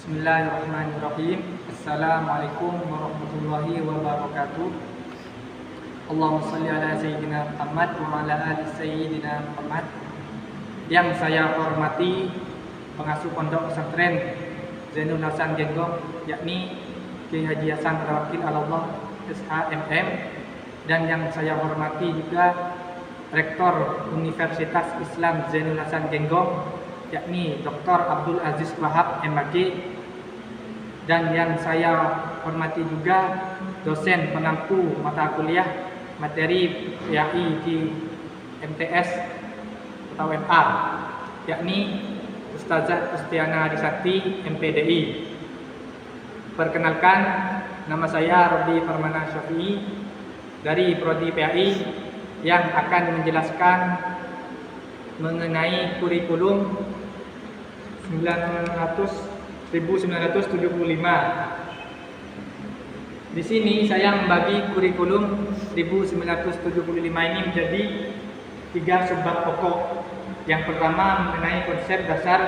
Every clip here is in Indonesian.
Bismillahirrahmanirrahim. Assalamualaikum warahmatullahi wabarakatuh. Allahumma shalli ala sayyidina Muhammad wa ala ali sayyidina Muhammad. Yang saya hormati pengasuh pondok pesantren Zainul Hasan Genggong, yakni Kiai Haji Hasan Tawakil Allah SHMM, dan yang saya hormati juga Rektor Universitas Islam Zainul Hasan Genggong, yakni Dr. Abdul Aziz Wahab MAG, dan yang saya hormati juga dosen pengampu mata kuliah materi PAI di MTS atau MA, yakni Ustazah Kustiana Arisati MPDI. Perkenalkan, nama saya Robi Farmana Syafi'i dari Prodi PAI yang akan menjelaskan mengenai kurikulum 1975. Di sini saya membagi kurikulum 1975 ini menjadi 3 subbab pokok. Yang pertama mengenai konsep dasar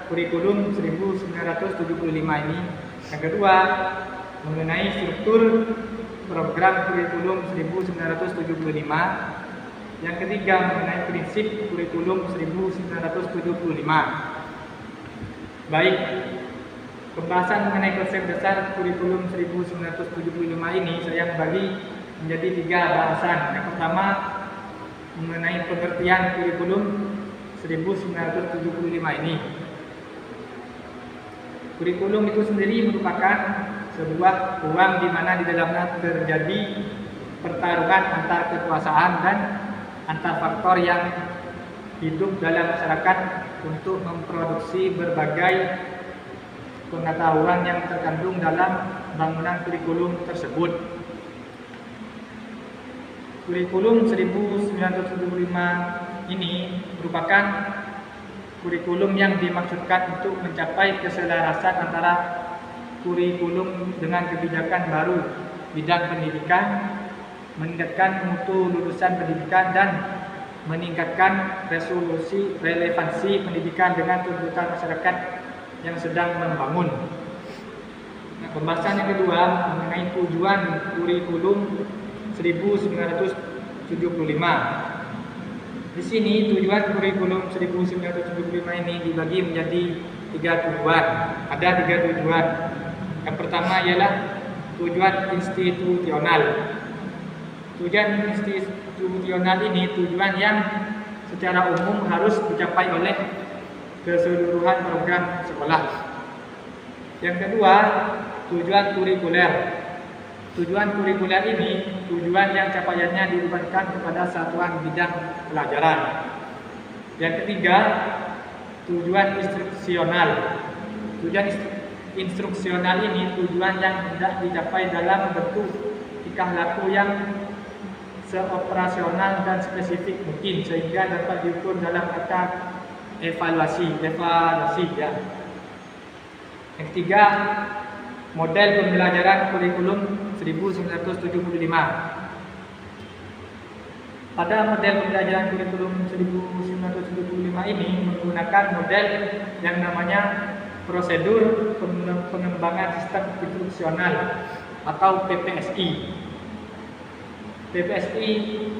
kurikulum 1975 ini. Yang kedua mengenai struktur program kurikulum 1975. Yang ketiga mengenai prinsip kurikulum 1975. Baik, pembahasan mengenai konsep dasar kurikulum 1975 ini saya bagi menjadi 3 bahasan. Yang pertama mengenai pengertian kurikulum 1975 ini. Kurikulum itu sendiri merupakan sebuah ruang di mana di dalamnya terjadi pertarungan antar kekuasaan dan antar faktor yang hidup dalam masyarakat untuk memproduksi berbagai pengetahuan yang terkandung dalam bangunan kurikulum tersebut. Kurikulum 1975 ini merupakan kurikulum yang dimaksudkan untuk mencapai keselarasan antara kurikulum dengan kebijakan baru bidang pendidikan, meningkatkan mutu lulusan pendidikan, dan meningkatkan relevansi pendidikan dengan tuntutan masyarakat yang sedang membangun. Nah, pembahasan yang kedua mengenai tujuan kurikulum 1975. Di sini tujuan kurikulum 1975 ini dibagi menjadi 3 tujuan. Ada 3 tujuan. Yang pertama ialah tujuan institusional. Tujuan institusional ini tujuan yang secara umum harus dicapai oleh keseluruhan program sekolah. Yang kedua, tujuan kurikuler. Tujuan kurikuler ini tujuan yang capaiannya dibebankan kepada satuan bidang pelajaran. Yang ketiga, tujuan instruksional. Tujuan instruksional ini tujuan yang hendak dicapai dalam bentuk tingkah laku yang seoperasional dan spesifik mungkin sehingga dapat diukur dalam kata evaluasi ya. Yang ketiga, model pembelajaran kurikulum 1975. Pada model pembelajaran kurikulum 1975 ini menggunakan model yang namanya prosedur pengembangan sistem instruksional atau PPSI. PPSI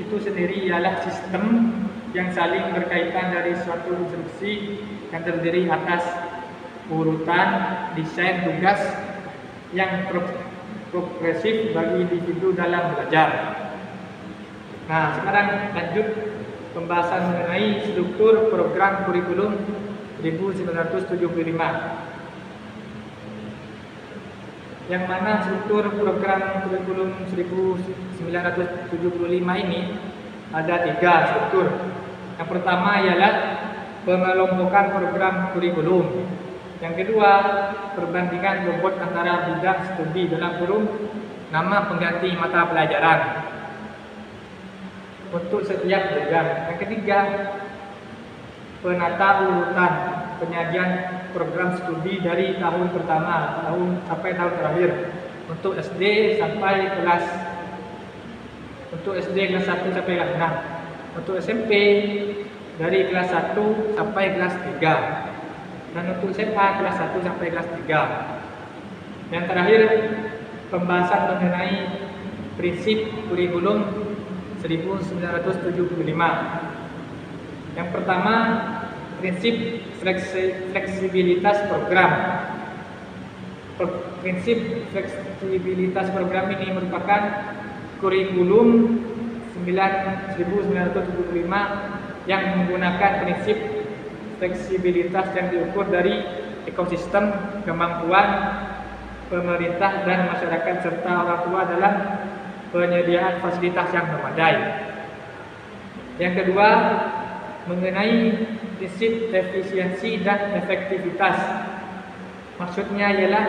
itu sendiri ialah sistem yang saling berkaitan dari suatu instruksi yang terdiri atas urutan desain tugas yang progresif bagi individu dalam belajar. Nah, sekarang lanjut pembahasan mengenai struktur program kurikulum 1975. Yang mana struktur program kurikulum 1975 ini ada 3 struktur. Yang pertama ialah pengelompokan program kurikulum. Yang kedua, perbandingan bobot antara bidang studi dalam kurung nama pengganti mata pelajaran untuk setiap bidang. Yang ketiga, penata urutan penyajian program studi dari tahun pertama sampai tahun terakhir untuk SD sampai kelas 1 sampai kelas 6. Untuk SMP dari kelas 1 sampai kelas 3. dan untuk SMA kelas 1 sampai kelas 3. Yang terakhir, pembahasan mengenai prinsip kurikulum 1975. Yang pertama, prinsip fleksibilitas program. Prinsip fleksibilitas program ini merupakan kurikulum 1975 yang menggunakan prinsip fleksibilitas yang diukur dari ekosistem, kemampuan pemerintah dan masyarakat serta orang tua dalam penyediaan fasilitas yang memadai. Yang kedua, mengenai prinsip efisiensi dan efektivitas. Maksudnya ialah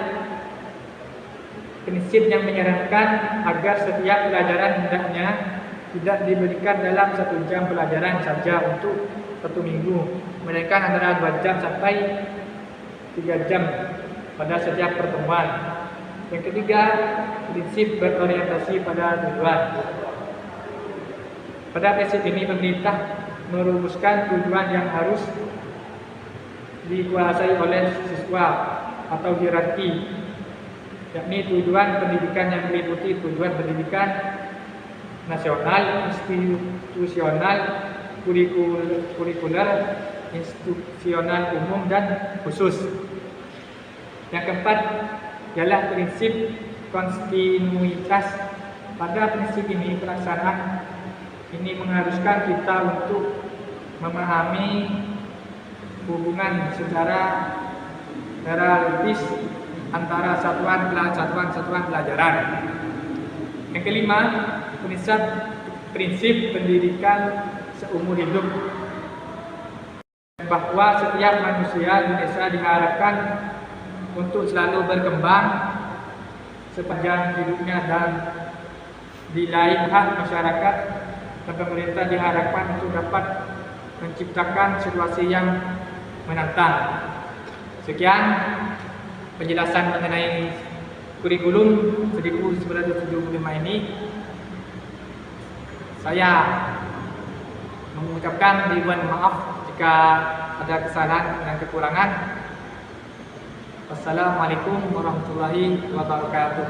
prinsip yang menyarankan agar setiap pelajaran hendaknya tidak diberikan dalam 1 jam pelajaran saja untuk 1 minggu, melainkan antara 2 jam sampai 3 jam pada setiap pertemuan. Yang ketiga, prinsip berorientasi pada tujuan. Pada prinsip ini pemerintah merumuskan tujuan yang harus dikuasai oleh siswa atau hierarki, yakni tujuan pendidikan yang meliputi tujuan pendidikan nasional, institusional, kurikuler, institusional umum dan khusus. Yang keempat ialah prinsip kontinuitas. Pada prinsip ini pelaksanaan ini mengharuskan kita untuk memahami hubungan secara analitis antara satuan pelajaran. Yang kelima, prinsip pendidikan seumur hidup, bahwa setiap manusia di Indonesia diharapkan untuk selalu berkembang sepanjang hidupnya, dan di lain hak masyarakat dan pemerintah diharapkan untuk dapat menciptakan situasi yang menantang. Sekian penjelasan mengenai kurikulum 1975 ini. Saya mengucapkan ribuan maaf jika ada kesalahan dan kekurangan. Wassalamualaikum warahmatullahi wabarakatuh.